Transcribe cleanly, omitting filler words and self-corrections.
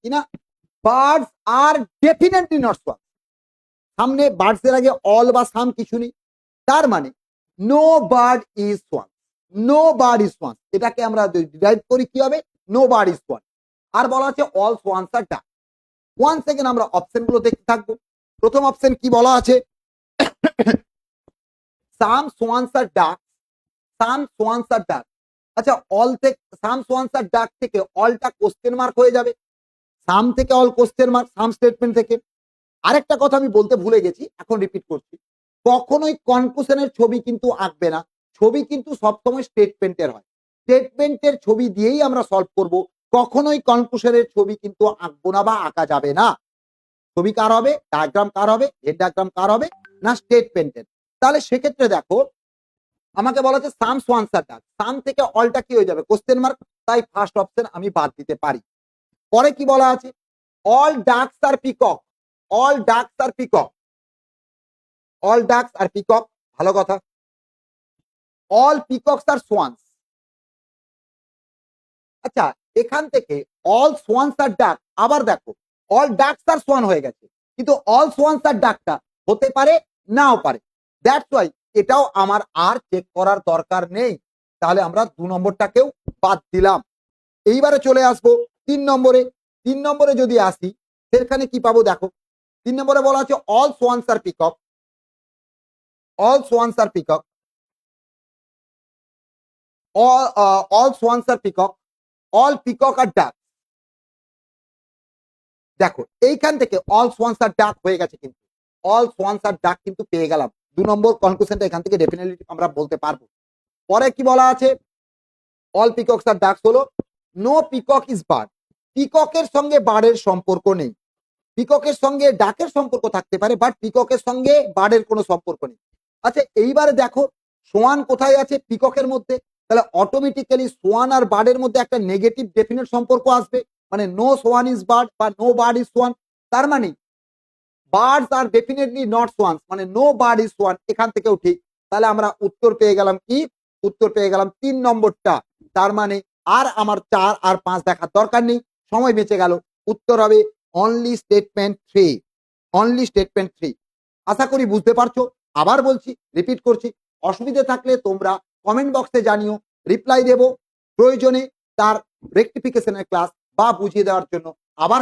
কিনা বার্ডস আর definitely not swan. সামনে বার্ডস এর আগে অল বা সাম কিছু নেই, তার মানে no bird is swan, no bird is swan. এটাকে আমরা ডিরাইভ করি কি হবে, নো বার্ড ইজ সোয়ান। আর বলা আছে অল সোয়ানস আর ডাক। 1 সেকেন্ড আমরা অপশন গুলো দেখতে থাকবো। প্রথম অপশন কি বলা আছে, সাম সোয়ানস আর ডাক, সাম সোয়ানস আর ডাক। আচ্ছা অল থেকে সাম সোয়ানস আর ডাক থেকে অলটা কোশ্চেন মার্ক হয়ে যাবে, সাম থেকে অল কোশ্চেন মার্ক, সাম স্টেটমেন্ট থেকে। আরেকটা কথা আমি বলতে ভুলে গেছি, এখন রিপিট করছি, কখনোই কনক্লুশনের ছবি কিন্তু আঁকবে না, ছবি কিন্তু সবসময় স্টেটমেন্টের হয়, স্টেটমেন্টের ছবি দিয়েই আমরা সলভ করব, কখনোই কনক্লুশনের ছবি কিন্তু আঁকবো না বা আঁকা যাবে না। ছবি কার হবে, ডায়াগ্রাম কার হবে, হেড ডায়াগ্রাম কার হবে না স্টেটমেন্টের। তাহলে সেক্ষেত্রে দেখো আমাকে বলা হচ্ছে সাম সোয়ানস আর ডাক, সাম থেকে অলটা কি হয়ে যাবে কোশ্চেন মার্ক, তাই ফার্স্ট অপশন আমি বাদ দিতে পারি। পরে কি বলা আছে, অল ডাকস আর পিকক, অল ডাকস আর পিকক, অল ডাকস আর পিকক, ভালো কথা। অল পিকক্স আর সোয়ানস। আচ্ছা এখান থেকে অল সোয়ানস আর ডাক, আবার দেখো অল ডাকস আর সোয়ান হয়ে গেছে, কিন্তু অল সোয়ানস আর ডাকটা হতে পারে নাও পারে, দ্যাটস ওয়াই এটাও আমার আর চেক করার দরকার নেই। তাহলে আমরা 2 নম্বরটাকেও বাদ দিলাম। এইবারে চলে আসবো 3 নম্বরে। 3 নম্বরে যদি আসি সেখানে কি পাবো দেখো, 3 নম্বরে বলা আছে অল সোয়ানস আর পিকক, অল সোয়ানস আর পিকক, অল সোয়ানস আর পিকক, অল পিকক আর ডাক। দেখো এইখান থেকে অল সোয়ানস আর ডাক হয়ে গেছে, কিন্তু অল সোয়ানস আর ডাক কিন্তু পেয়ে গেলাম। 2 নম্বর কনক্লুশনটা এখান থেকে ডেফিনেটলি আমরা বলতে পারবো। পরে কি বলা আছে, অল পিকক্স আর ডাকস হলো নো পিকক ইজ বার্ড, পিককের সঙ্গে বার্ডের সম্পর্ক নেই, পিককের সঙ্গে ডাকের সম্পর্ক থাকতে পারে বাট পিককের সঙ্গে বার্ডের কোনো সম্পর্ক নেই। আচ্ছা এইবারে দেখো সোয়ান কোথায় আছে, পিককের মধ্যে, তাহলে অটোমেটিক্যালি সোয়ান আর বার্ডের মধ্যে একটা নেগেটিভ ডেফিনেট সম্পর্ক আসবে, মানে নো সোয়ান ইজ বার্ড বা নো বার্ড ইজ সোয়ান। তার মানে বার্ডস আর ডেফিনেটলি নট সোয়ান, মানে নো বার্ড ইজ সোয়ান, এখান থেকেও ঠিক। তাহলে আমরা উত্তর পেয়ে গেলাম কি, উত্তর পেয়ে গেলাম 3 নম্বরটা। তার মানে আর আমার 4 আর 5 দেখার দরকার নেই, সময় বেঁচে গেল। উত্তর হবে অনলি স্টেটমেন্ট 3, অনলি স্টেটমেন্ট 3। আশা করি বুঝতে পারছো। আবার বলছি, রিপিট করছি, অসুবিধা থাকলে তোমরা কমেন্ট বক্সে জানিও, রিপ্লাই দেব, প্রয়োজনে তার রেকটিফিকেশনের ক্লাস বা বুঝিয়ে দেওয়ার জন্য আবার